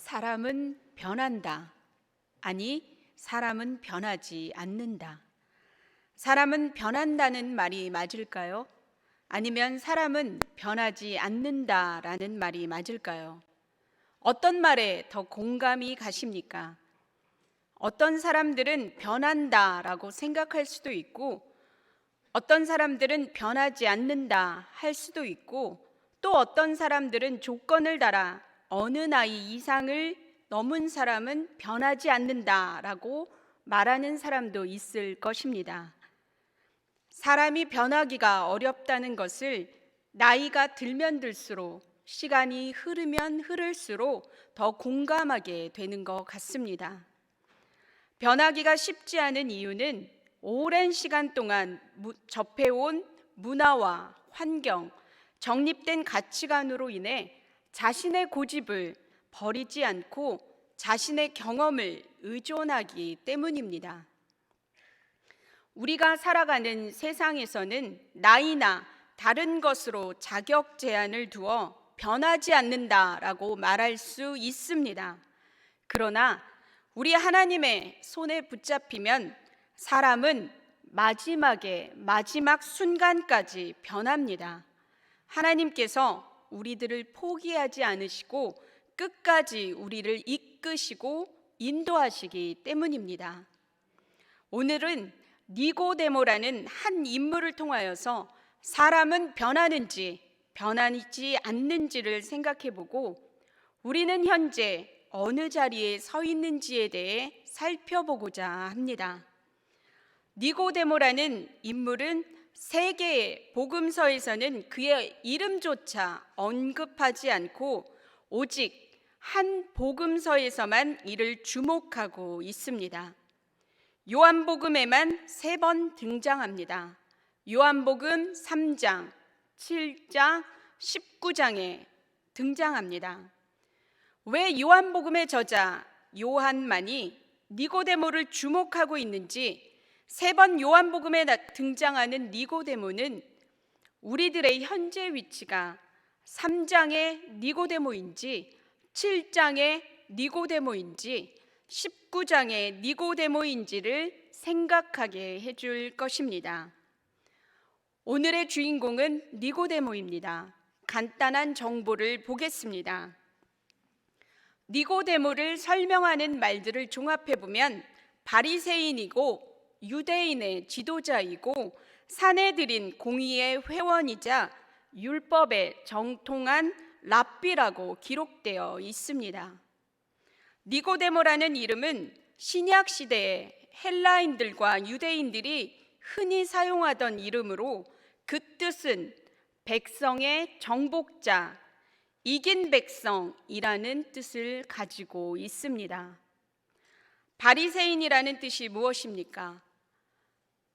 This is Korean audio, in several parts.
사람은 변한다. 아니, 사람은 변하지 않는다. 사람은 변한다는 말이 맞을까요? 아니면 사람은 변하지 않는다라는 말이 맞을까요? 어떤 말에 더 공감이 가십니까? 어떤 사람들은 변한다라고 생각할 수도 있고, 어떤 사람들은 변하지 않는다 할 수도 있고, 또 어떤 사람들은 조건을 달아 어느 나이 이상을 넘은 사람은 변하지 않는다라고 말하는 사람도 있을 것입니다. 사람이 변하기가 어렵다는 것을 나이가 들면 들수록, 시간이 흐르면 흐를수록 더 공감하게 되는 것 같습니다. 변하기가 쉽지 않은 이유는 오랜 시간 동안 접해온 문화와 환경, 정립된 가치관으로 인해 자신의 고집을 버리지 않고 자신의 경험을 의존하기 때문입니다. 우리가 살아가는 세상에서는 나이나 다른 것으로 자격 제한을 두어 변하지 않는다라고 말할 수 있습니다. 그러나 우리 하나님의 손에 붙잡히면 사람은 마지막 순간까지 변합니다. 하나님께서 우리들을 포기하지 않으시고 끝까지 우리를 이끄시고 인도하시기 때문입니다. 오늘은 니고데모라는 한 인물을 통하여서 사람은 변하는지 변하지 않는지를 생각해보고 우리는 현재 어느 자리에 서 있는지에 대해 살펴보고자 합니다. 니고데모라는 인물은 세 개의 복음서에서는 그의 이름조차 언급하지 않고 오직 한 복음서에서만 이를 주목하고 있습니다. 요한복음에만 3번 등장합니다. 요한복음 3장, 7장, 19장에 등장합니다. 왜 요한복음의 저자 요한만이 니고데모를 주목하고 있는지 3번 요한복음에 등장하는 니고데모는 우리들의 현재 위치가 3장의 니고데모인지 7장의 니고데모인지 19장의 니고데모인지를 생각하게 해줄 것입니다. 오늘의 주인공은 니고데모입니다. 간단한 정보를 보겠습니다. 니고데모를 설명하는 말들을 종합해보면 바리새인이고 유대인의 지도자이고 사내들인 공의의 회원이자 율법에 정통한 랍비라고 기록되어 있습니다. 니고데모라는 이름은 신약 시대에 헬라인들과 유대인들이 흔히 사용하던 이름으로 그 뜻은 백성의 정복자, 이긴 백성이라는 뜻을 가지고 있습니다. 바리새인이라는 뜻이 무엇입니까?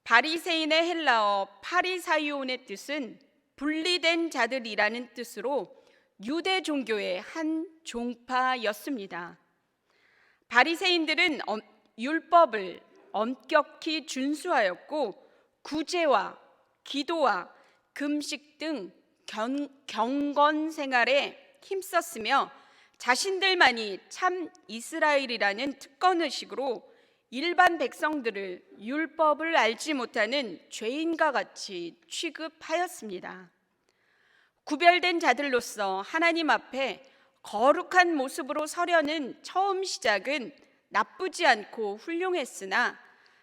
바리새인의 헬라어 파리사이온의 뜻은 분리된 자들이라는 뜻으로 유대 종교의 한 종파였습니다. 바리새인들은 율법을 엄격히 준수하였고 구제와 기도와 금식 등 경건 생활에 힘썼으며 자신들만이 참 이스라엘이라는 특권의식으로 일반 백성들을 율법을 알지 못하는 죄인과 같이 취급하였습니다. 구별된 자들로서 하나님 앞에 거룩한 모습으로 서려는 처음 시작은 나쁘지 않고 훌륭했으나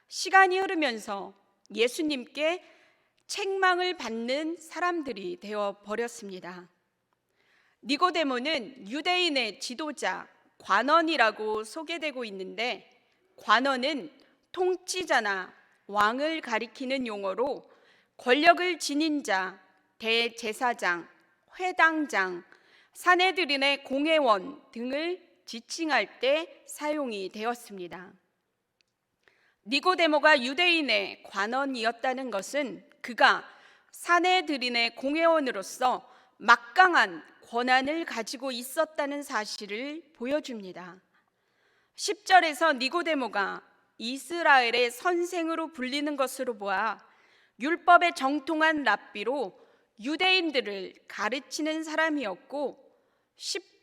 시간이 흐르면서 예수님께 책망을 받는 사람들이 되어 버렸습니다. 니고데모는 유대인의 지도자, 관원이라고 소개되고 있는데 관원은 통치자나 왕을 가리키는 용어로 권력을 지닌 자, 대제사장, 회당장, 사내들인의 공회원 등을 지칭할 때 사용이 되었습니다. 니고데모가 유대인의 관원이었다는 것은 그가 사내들인의 공회원으로서 막강한 권한을 가지고 있었다는 사실을 보여줍니다. 10절에서 니고데모가 이스라엘의 선생으로 불리는 것으로 보아 율법에 정통한 랍비로 유대인들을 가르치는 사람이었고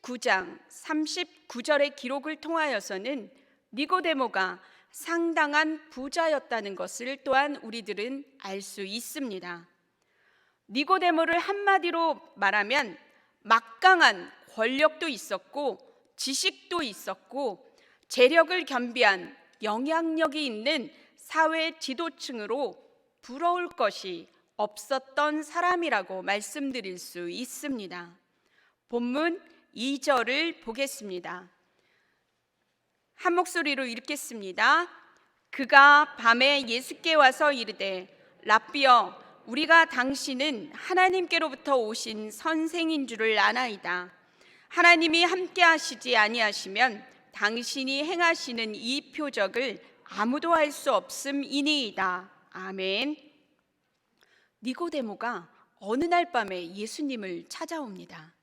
9장 39절의 기록을 통하여서는 니고데모가 상당한 부자였다는 것을 또한 우리들은 알 수 있습니다. 니고데모를 한마디로 말하면 막강한 권력도 있었고 지식도 있었고 재력을 겸비한 영향력이 있는 사회 지도층으로 부러울 것이 없었던 사람이라고 말씀드릴 수 있습니다. 본문 2절을 보겠습니다. 한 목소리로 읽겠습니다. 그가 밤에 예수께 와서 이르되 랍비여 우리가 당신은 하나님께로부터 오신 선생인 줄을 아나이다. 하나님이 함께 하시지 아니하시면 당신이 행하시는 이 표적을 아무도 할 수 없음이니이다. 아멘. 니고데모가 어느 날 밤에 예수님을 찾아옵니다.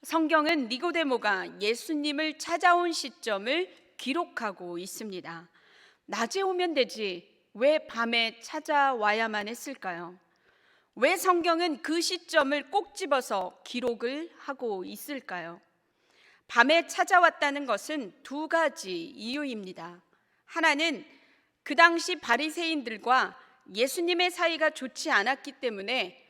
성경은 니고데모가 예수님을 찾아온 시점을 기록하고 있습니다. 낮에 오면 되지 왜 밤에 찾아와야만 했을까요? 왜 성경은 그 시점을 꼭 집어서 기록을 하고 있을까요? 밤에 찾아왔다는 것은 두 가지 이유입니다. 하나는 그 당시 바리새인들과 예수님의 사이가 좋지 않았기 때문에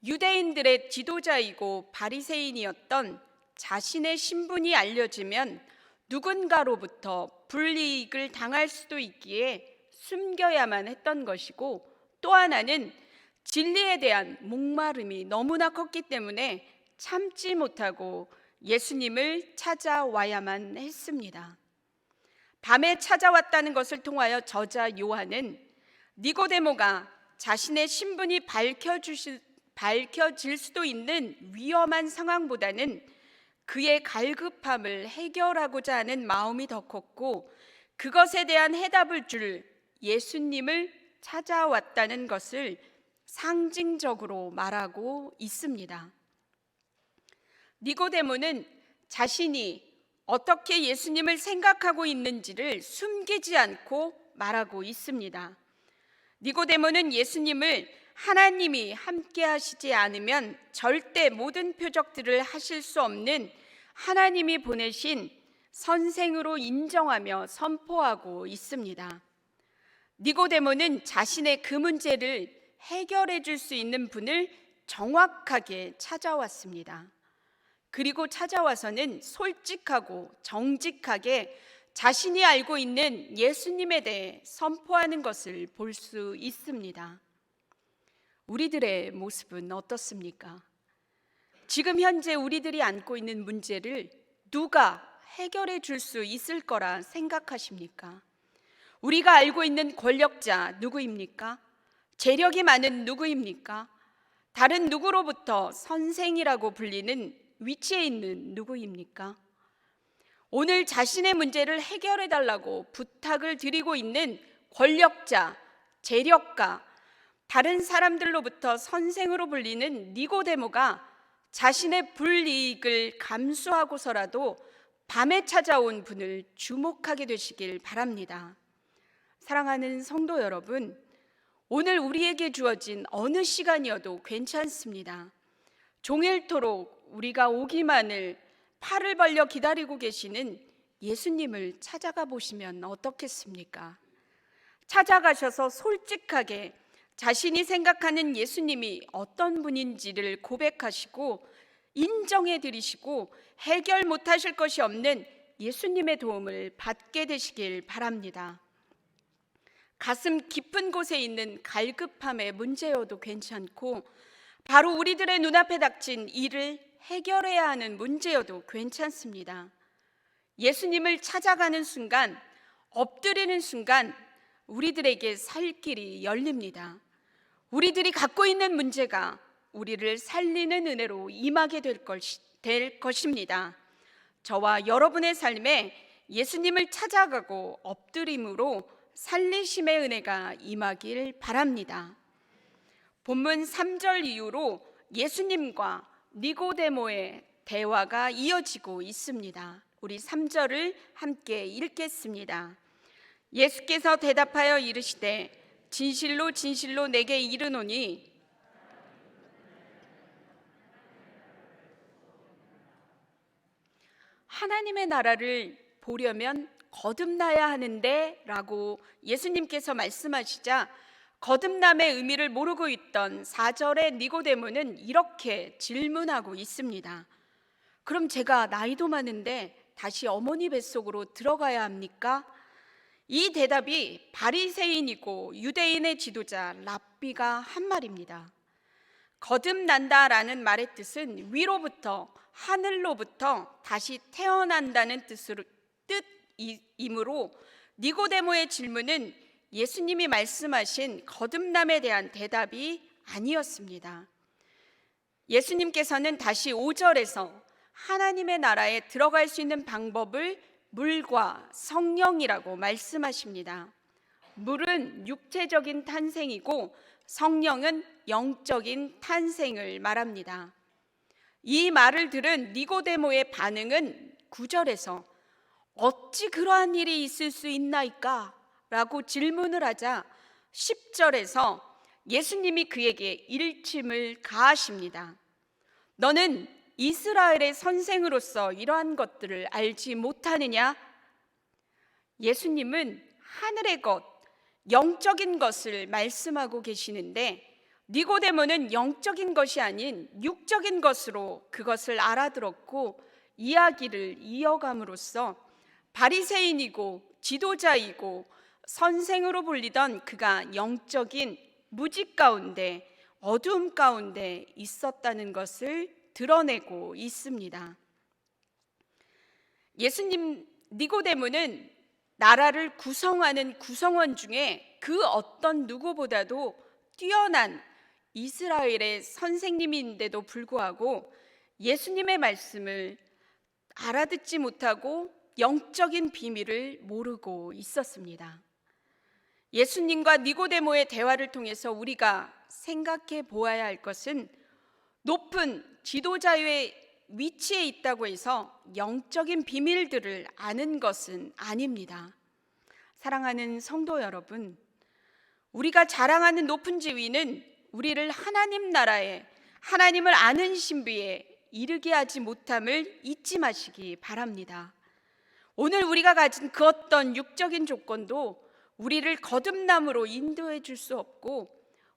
유대인들의 지도자이고 바리새인이었던 자신의 신분이 알려지면 누군가로부터 불이익을 당할 수도 있기에 숨겨야만 했던 것이고, 또 하나는 진리에 대한 목마름이 너무나 컸기 때문에 참지 못하고 예수님을 찾아와야만 했습니다. 밤에 찾아왔다는 것을 통하여 저자 요한은 니고데모가 자신의 신분이 밝혀질 수도 있는 위험한 상황보다는 그의 갈급함을 해결하고자 하는 마음이 더 컸고, 그것에 대한 해답을 줄 예수님을 찾아왔다는 것을 상징적으로 말하고 있습니다. 니고데모는 자신이 어떻게 예수님을 생각하고 있는지를 숨기지 않고 말하고 있습니다. 니고데모는 예수님을 하나님이 함께 하시지 않으면 절대 모든 표적들을 하실 수 없는 하나님이 보내신 선생으로 인정하며 선포하고 있습니다. 니고데모는 자신의 그 문제를 해결해 줄 수 있는 분을 정확하게 찾아왔습니다. 그리고 찾아와서는 솔직하고 정직하게 자신이 알고 있는 예수님에 대해 선포하는 것을 볼 수 있습니다. 우리들의 모습은 어떻습니까? 지금 현재 우리들이 안고 있는 문제를 누가 해결해 줄 수 있을 거라 생각하십니까? 우리가 알고 있는 권력자 누구입니까? 재력이 많은 누구입니까? 다른 누구로부터 선생이라고 불리는 위치에 있는 누구입니까? 오늘 자신의 문제를 해결해 달라고 부탁을 드리고 있는 권력자, 재력가, 다른 사람들로부터 선생으로 불리는 니고데모가 자신의 불이익을 감수하고서라도 밤에 찾아온 분을 주목하게 되시길 바랍니다. 사랑하는 성도 여러분, 오늘 우리에게 주어진 어느 시간이어도 괜찮습니다. 종일토록 우리가 오기만을 팔을 벌려 기다리고 계시는 예수님을 찾아가 보시면 어떻겠습니까? 찾아가셔서 솔직하게 자신이 생각하는 예수님이 어떤 분인지를 고백하시고 인정해 드리시고 해결 못하실 것이 없는 예수님의 도움을 받게 되시길 바랍니다. 가슴 깊은 곳에 있는 갈급함의 문제여도 괜찮고, 바로 우리들의 눈앞에 닥친 일을 해결해야 하는 문제여도 괜찮습니다. 예수님을 찾아가는 순간, 엎드리는 순간 우리들에게 살 길이 열립니다. 우리들이 갖고 있는 문제가 우리를 살리는 은혜로 임하게 될 것입니다. 저와 여러분의 삶에 예수님을 찾아가고 엎드림으로 살리심의 은혜가 임하길 바랍니다. 본문 3절 이후로 예수님과 니고데모의 대화가 이어지고 있습니다. 우리 3절을 함께 읽겠습니다. 예수께서 대답하여 이르시되 진실로 진실로 내게 이르노니 하나님의 나라를 보려면 거듭나야 하는데 라고 예수님께서 말씀하시자 거듭남의 의미를 모르고 있던 4절의 니고데모는 이렇게 질문하고 있습니다. 그럼 제가 나이도 많은데 다시 어머니 뱃속으로 들어가야 합니까? 이 대답이 바리새인이고 유대인의 지도자 랍비가 한 말입니다. 거듭난다라는 말의 뜻은 위로부터, 하늘로부터 다시 태어난다는 뜻이므로 니고데모의 질문은 예수님이 말씀하신 거듭남에 대한 대답이 아니었습니다. 예수님께서는 다시 5절에서 하나님의 나라에 들어갈 수 있는 방법을 물과 성령이라고 말씀하십니다. 물은 육체적인 탄생이고 성령은 영적인 탄생을 말합니다. 이 말을 들은 니고데모의 반응은 9절에서 어찌 그러한 일이 있을 수 있나이까? 라고 질문을 하자 10절에서 예수님이 그에게 일침을 가하십니다. 너는 이스라엘의 선생으로서 이러한 것들을 알지 못하느냐? 예수님은 하늘의 것, 영적인 것을 말씀하고 계시는데 니고데모는 영적인 것이 아닌 육적인 것으로 그것을 알아들었고 이야기를 이어감으로써 바리새인이고 지도자이고 선생으로 불리던 그가 영적인 무지 가운데 어두움 가운데 있었다는 것을 드러내고 있습니다. 니고데모는 나라를 구성하는 구성원 중에 그 어떤 누구보다도 뛰어난 이스라엘의 선생님인데도 불구하고 예수님의 말씀을 알아듣지 못하고 영적인 비밀을 모르고 있었습니다. 예수님과 니고데모의 대화를 통해서 우리가 생각해 보아야 할 것은 높은 지도자의 위치에 있다고 해서 영적인 비밀들을 아는 것은 아닙니다. 사랑하는 성도 여러분, 우리가 자랑하는 높은 지위는 우리를 하나님 나라에, 하나님을 아는 신비에 이르게 하지 못함을 잊지 마시기 바랍니다. 오늘 우리가 가진 그 어떤 육적인 조건도 우리를 거듭남으로 인도해 줄 수 없고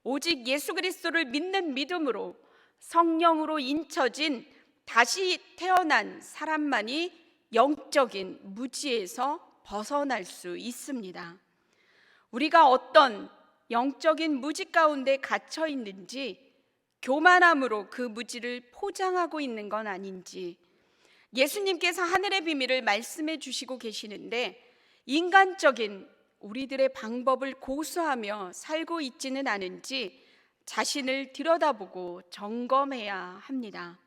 오직 예수 그리스도를 믿는 믿음으로 성령으로 인쳐진 다시 태어난 사람만이 영적인 무지에서 벗어날 수 있습니다. 우리가 어떤 영적인 무지 가운데 갇혀 있는지, 교만함으로 그 무지를 포장하고 있는 건 아닌지, 예수님께서 하늘의 비밀을 말씀해 주시고 계시는데 인간적인 우리들의 방법을 고수하며 살고 있지는 않은지 자신을 들여다보고 점검해야 합니다.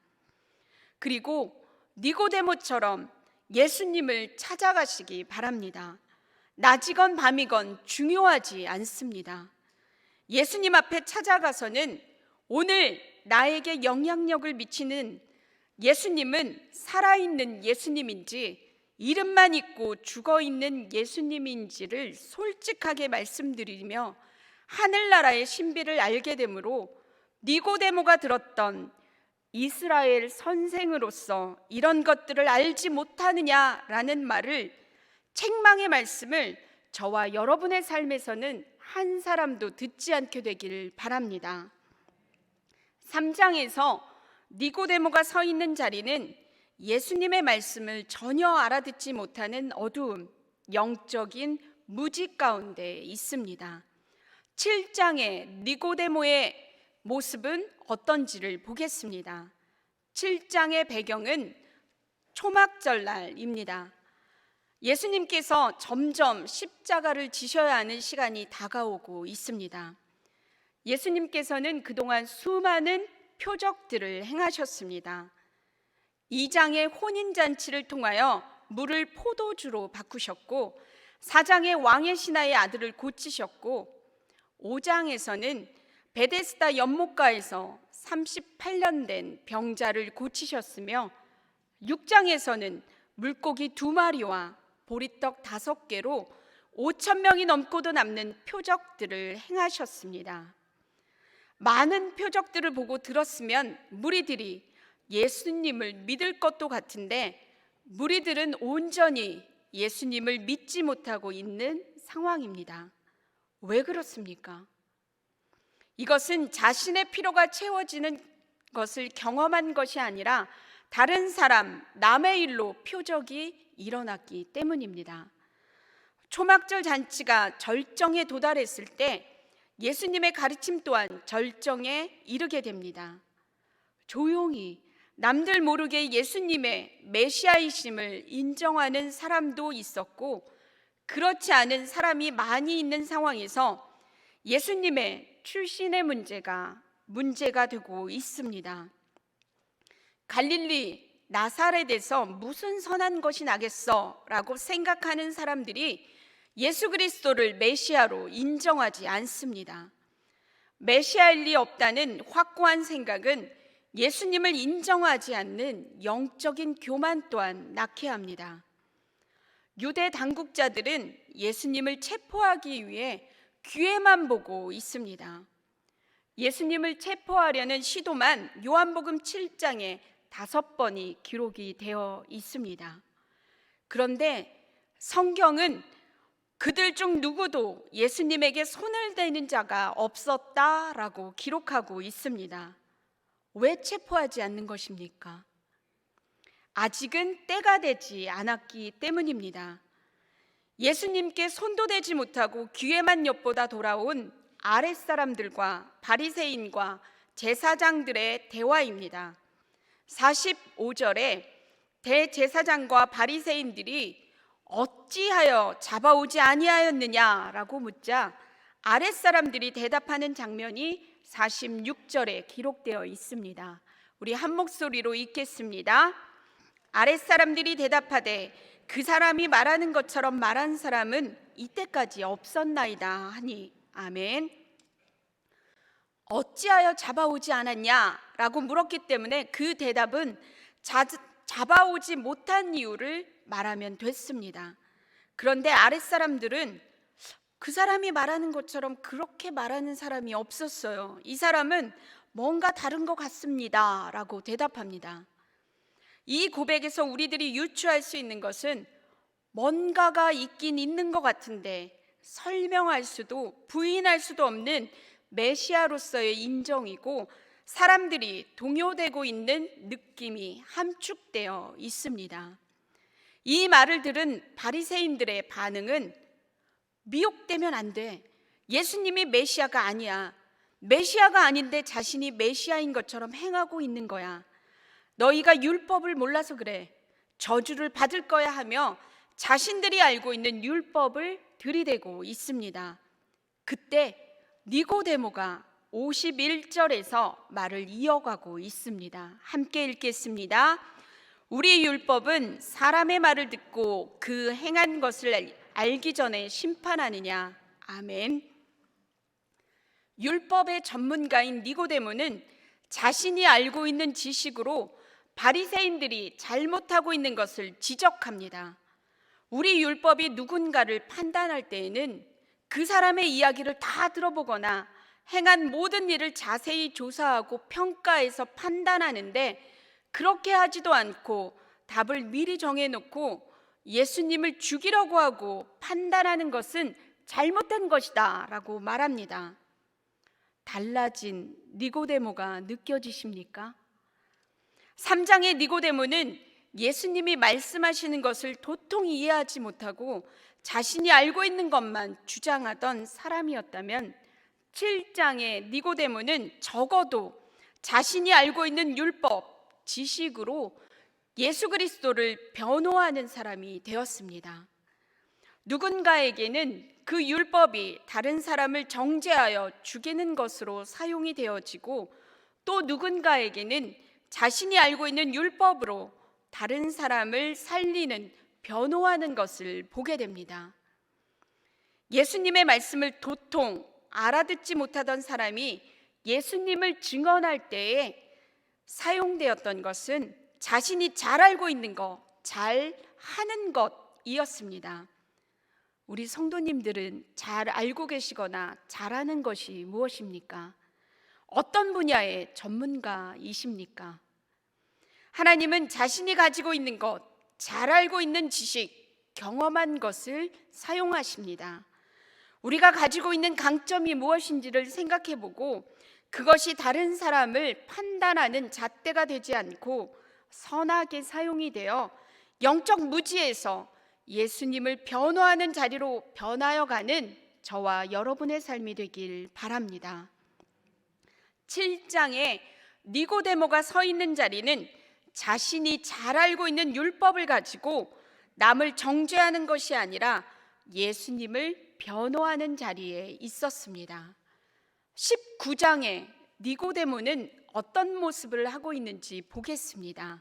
그리고 니고데모처럼 예수님을 찾아가시기 바랍니다. 낮이건 밤이건 중요하지 않습니다. 예수님 앞에 찾아가서는 오늘 나에게 영향력을 미치는 예수님은 살아있는 예수님인지 이름만 있고 죽어있는 예수님인지를 솔직하게 말씀드리며 하늘나라의 신비를 알게 되므로 니고데모가 들었던 이스라엘 선생으로서 이런 것들을 알지 못하느냐라는 말을, 책망의 말씀을 저와 여러분의 삶에서는 한 사람도 듣지 않게 되길 바랍니다. 3장에서 니고데모가 서 있는 자리는 예수님의 말씀을 전혀 알아듣지 못하는 어두움, 영적인 무지 가운데 있습니다. 7장의 니고데모의 모습은 어떤지를 보겠습니다. 7장의 배경은 초막절날입니다. 예수님께서 점점 십자가를 지셔야 하는 시간이 다가오고 있습니다. 예수님께서는 그동안 수많은 표적들을 행하셨습니다. 2장의 혼인잔치를 통하여 물을 포도주로 바꾸셨고 4장의 왕의 신하의 아들을 고치셨고 5장에서는 베데스다 연못가에서 38년 된 병자를 고치셨으며 6장에서는 물고기 2마리와 보리떡 5개로 5,000명이 넘고도 남는 표적들을 행하셨습니다. 많은 표적들을 보고 들었으면 무리들이 예수님을 믿을 것도 같은데 무리들은 온전히 예수님을 믿지 못하고 있는 상황입니다. 왜 그렇습니까? 이것은 자신의 필요가 채워지는 것을 경험한 것이 아니라 다른 사람, 남의 일로 표적이 일어났기 때문입니다. 초막절 잔치가 절정에 도달했을 때 예수님의 가르침 또한 절정에 이르게 됩니다. 조용히 남들 모르게 예수님의 메시아이심을 인정하는 사람도 있었고, 그렇지 않은 사람이 많이 있는 상황에서 예수님의 출신의 문제가 되고 있습니다. 갈릴리 나사렛에서 무슨 선한 것이 나겠어? 라고 생각하는 사람들이 예수 그리스도를 메시아로 인정하지 않습니다. 메시아일 리 없다는 확고한 생각은 예수님을 인정하지 않는 영적인 교만 또한 낳게 합니다. 유대 당국자들은 예수님을 체포하기 위해 기회만 보고 있습니다. 예수님을 체포하려는 시도만 요한복음 7장에 5번이 기록이 되어 있습니다. 그런데 성경은 그들 중 누구도 예수님에게 손을 대는 자가 없었다라고 기록하고 있습니다. 왜 체포하지 않는 것입니까? 아직은 때가 되지 않았기 때문입니다. 예수님께 손도 대지 못하고 귀에만 엿보다 돌아온 아랫사람들과 바리새인과 제사장들의 대화입니다. 45절에 대제사장과 바리새인들이 어찌하여 잡아오지 아니하였느냐라고 묻자 아랫사람들이 대답하는 장면이 46절에 기록되어 있습니다. 우리 한 목소리로 읽겠습니다. 아랫사람들이 대답하되 그 사람이 말하는 것처럼 말한 사람은 이때까지 없었나이다 하니 아멘. 어찌하여 잡아오지 않았냐라고 물었기 때문에 그 대답은 잡아오지 못한 이유를 말하면 됐습니다. 그런데 아랫사람들은 그 사람이 말하는 것처럼 그렇게 말하는 사람이 없었어요. 이 사람은 뭔가 다른 것 같습니다 라고 대답합니다. 이 고백에서 우리들이 유추할 수 있는 것은 뭔가가 있긴 있는 것 같은데 설명할 수도 부인할 수도 없는 메시아로서의 인정이고, 사람들이 동요되고 있는 느낌이 함축되어 있습니다. 이 말을 들은 바리새인들의 반응은 미혹되면 안 돼. 예수님이 메시아가 아니야. 메시아가 아닌데 자신이 메시아인 것처럼 행하고 있는 거야. 너희가 율법을 몰라서 그래. 저주를 받을 거야 하며 자신들이 알고 있는 율법을 들이대고 있습니다. 그때 니고데모가 51절에서 말을 이어가고 있습니다. 함께 읽겠습니다. 우리 율법은 사람의 말을 듣고 그 행한 것을 알기 전에 심판하느냐. 아멘. 율법의 전문가인 니고데모는 자신이 알고 있는 지식으로 바리새인들이 잘못하고 있는 것을 지적합니다. 우리 율법이 누군가를 판단할 때에는 그 사람의 이야기를 다 들어보거나 행한 모든 일을 자세히 조사하고 평가해서 판단하는데, 그렇게 하지도 않고 답을 미리 정해놓고 예수님을 죽이려고 하고 판단하는 것은 잘못된 것이다 라고 말합니다. 달라진 니고데모가 느껴지십니까? 3장의 니고데모는 예수님이 말씀하시는 것을 도통 이해하지 못하고 자신이 알고 있는 것만 주장하던 사람이었다면, 7장의 니고데모는 적어도 자신이 알고 있는 율법, 지식으로 예수 그리스도를 변호하는 사람이 되었습니다. 누군가에게는 그 율법이 다른 사람을 정죄하여 죽이는 것으로 사용이 되어지고, 또 누군가에게는 자신이 알고 있는 율법으로 다른 사람을 살리는, 변호하는 것을 보게 됩니다. 예수님의 말씀을 도통 알아듣지 못하던 사람이 예수님을 증언할 때에 사용되었던 것은 자신이 잘 알고 있는 것, 잘 하는 것이었습니다. 우리 성도님들은 잘 알고 계시거나 잘하는 것이 무엇입니까? 어떤 분야의 전문가이십니까? 하나님은 자신이 가지고 있는 것, 잘 알고 있는 지식, 경험한 것을 사용하십니다. 우리가 가지고 있는 강점이 무엇인지를 생각해보고 그것이 다른 사람을 판단하는 잣대가 되지 않고 선하게 사용이 되어 영적 무지에서 예수님을 변호하는 자리로 변하여 가는 저와 여러분의 삶이 되길 바랍니다. 7장에 니고데모가 서 있는 자리는 자신이 잘 알고 있는 율법을 가지고 남을 정죄하는 것이 아니라 예수님을 변호하는 자리에 있었습니다. 19장에 니고데모는 어떤 모습을 하고 있는지 보겠습니다.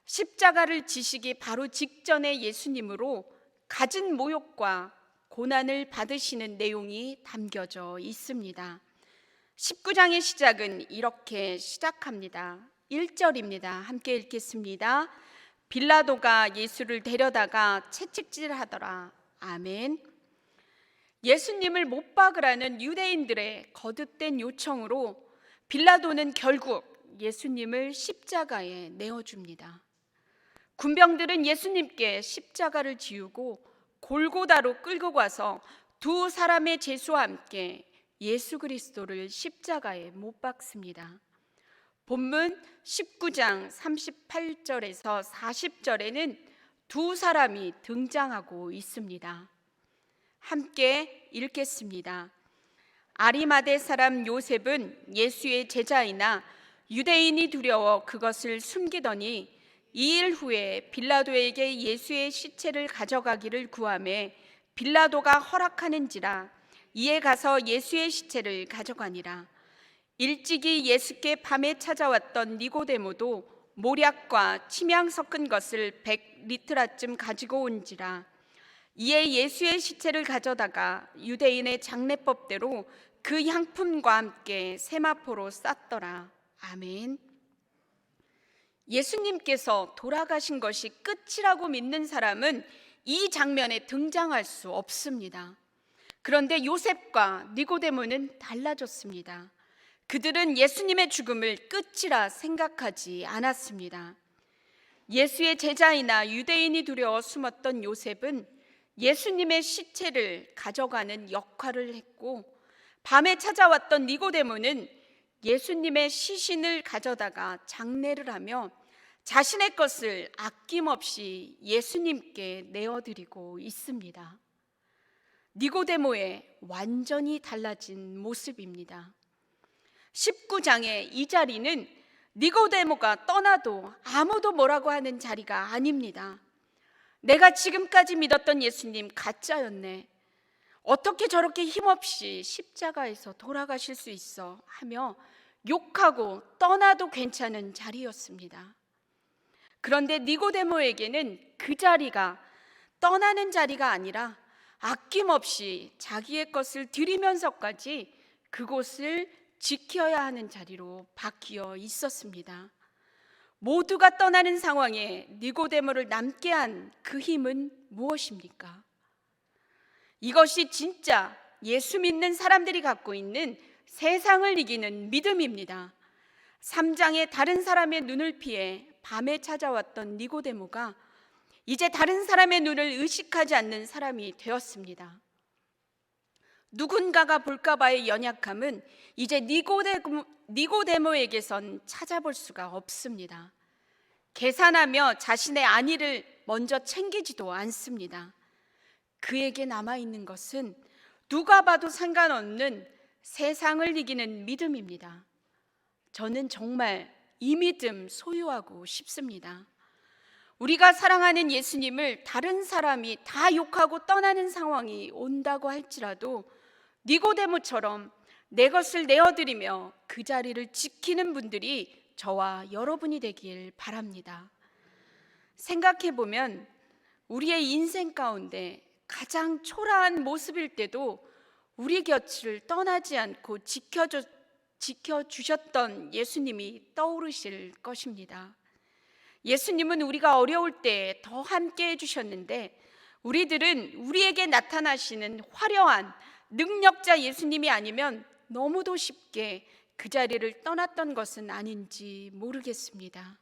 십자가를 지시기 바로 직전에 예수님으로 갖은 모욕과 고난을 받으시는 내용이 담겨져 있습니다. 19장의 시작은 이렇게 시작합니다. 1절입니다. 함께 읽겠습니다. 빌라도가 예수를 데려다가 채찍질하더라. 아멘. 예수님을 못 박으라는 유대인들의 거듭된 요청으로 빌라도는 결국 예수님을 십자가에 내어줍니다. 군병들은 예수님께 십자가를 지우고 골고다로 끌고 가서 두 사람의 제수와 함께 예수 그리스도를 십자가에 못 박습니다. 본문 19장 38절에서 40절에는 두 사람이 등장하고 있습니다. 함께 읽겠습니다. 아리마대 사람 요셉은 예수의 제자이나 유대인이 두려워 그것을 숨기더니 2일 후에 빌라도에게 예수의 시체를 가져가기를 구하매 빌라도가 허락하는지라 이에 가서 예수의 시체를 가져가니라. 일찍이 예수께 밤에 찾아왔던 니고데모도 모략과 침향 섞은 것을 100리트라쯤 가지고 온지라. 이에 예수의 시체를 가져다가 유대인의 장례법대로 그 향품과 함께 세마포로 쌌더라. 아멘. 예수님께서 돌아가신 것이 끝이라고 믿는 사람은 이 장면에 등장할 수 없습니다. 그런데 요셉과 니고데모는 달라졌습니다. 그들은 예수님의 죽음을 끝이라 생각하지 않았습니다. 예수의 제자이나 유대인이 두려워 숨었던 요셉은 예수님의 시체를 가져가는 역할을 했고, 밤에 찾아왔던 니고데모는 예수님의 시신을 가져다가 장례를 하며 자신의 것을 아낌없이 예수님께 내어드리고 있습니다. 니고데모의 완전히 달라진 모습입니다. 19장의 이 자리는 니고데모가 떠나도 아무도 뭐라고 하는 자리가 아닙니다. 내가 지금까지 믿었던 예수님 가짜였네. 어떻게 저렇게 힘없이 십자가에서 돌아가실 수 있어 하며 욕하고 떠나도 괜찮은 자리였습니다. 그런데 니고데모에게는 그 자리가 떠나는 자리가 아니라 아낌없이 자기의 것을 드리면서까지 그곳을 지켜야 하는 자리로 바뀌어 있었습니다. 모두가 떠나는 상황에 니고데모를 남게 한 그 힘은 무엇입니까? 이것이 진짜 예수 믿는 사람들이 갖고 있는 세상을 이기는 믿음입니다. 3장의 다른 사람의 눈을 피해 밤에 찾아왔던 니고데모가 이제 다른 사람의 눈을 의식하지 않는 사람이 되었습니다. 누군가가 볼까봐의 연약함은 이제 니고데모에게선 찾아볼 수가 없습니다. 계산하며 자신의 안위를 먼저 챙기지도 않습니다. 그에게 남아있는 것은 누가 봐도 상관없는 세상을 이기는 믿음입니다. 저는 정말 이 믿음 소유하고 싶습니다. 우리가 사랑하는 예수님을 다른 사람이 다 욕하고 떠나는 상황이 온다고 할지라도 니고데모처럼 내 것을 내어드리며 그 자리를 지키는 분들이 저와 여러분이 되길 바랍니다. 생각해보면 우리의 인생 가운데 가장 초라한 모습일 때도 우리 곁을 떠나지 않고 지켜주셨던 예수님이 떠오르실 것입니다. 예수님은 우리가 어려울 때 더 함께 해주셨는데 우리들은 우리에게 나타나시는 화려한 능력자 예수님이 아니면 너무도 쉽게 그 자리를 떠났던 것은 아닌지 모르겠습니다.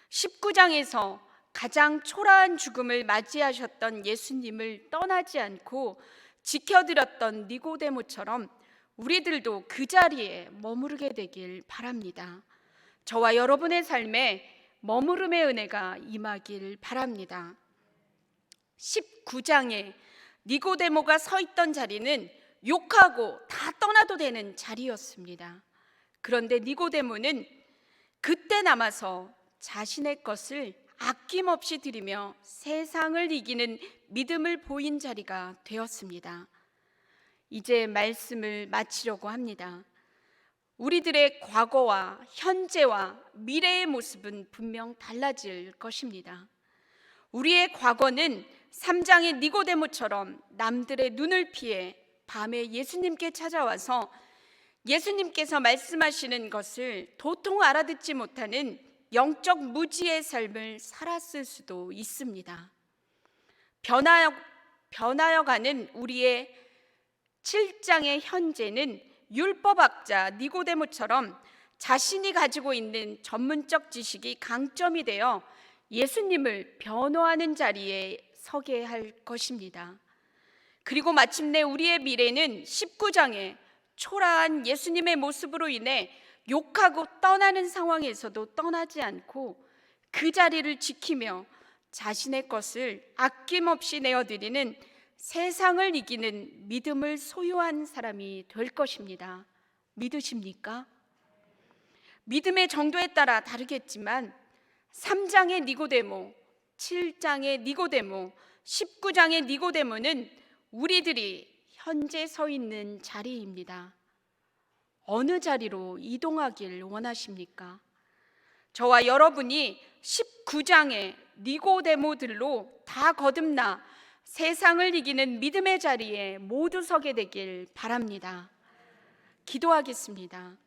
19장에서 가장 초라한 죽음을 맞이하셨던 예수님을 떠나지 않고 지켜드렸던 니고데모처럼 우리들도 그 자리에 머무르게 되길 바랍니다. 저와 여러분의 삶에 머무름의 은혜가 임하길 바랍니다. 19장에 니고데모가 서 있던 자리는 욕하고 다 떠나도 되는 자리였습니다. 그런데 니고데모는 그때 남아서 자신의 것을 아낌없이 드리며 세상을 이기는 믿음을 보인 자리가 되었습니다. 이제 말씀을 마치려고 합니다. 우리들의 과거와 현재와 미래의 모습은 분명 달라질 것입니다. 우리의 과거는 3장의 니고데모처럼 남들의 눈을 피해 밤에 예수님께 찾아와서 예수님께서 말씀하시는 것을 도통 알아듣지 못하는 영적 무지의 삶을 살았을 수도 있습니다. 변하여가는 우리의 7장의 현재는 율법학자 니고데모처럼 자신이 가지고 있는 전문적 지식이 강점이 되어 예수님을 변호하는 자리에 서게 할 것입니다. 그리고 마침내 우리의 미래는 19장에 초라한 예수님의 모습으로 인해 욕하고 떠나는 상황에서도 떠나지 않고 그 자리를 지키며 자신의 것을 아낌없이 내어드리는 세상을 이기는 믿음을 소유한 사람이 될 것입니다. 믿으십니까? 믿음의 정도에 따라 다르겠지만 3장의 니고데모, 7장의 니고데모, 19장의 니고데모는 우리들이 현재 서 있는 자리입니다. 어느 자리로 이동하길 원하십니까? 저와 여러분이 19장의 니고데모들로 다 거듭나 세상을 이기는 믿음의 자리에 모두 서게 되길 바랍니다. 기도하겠습니다.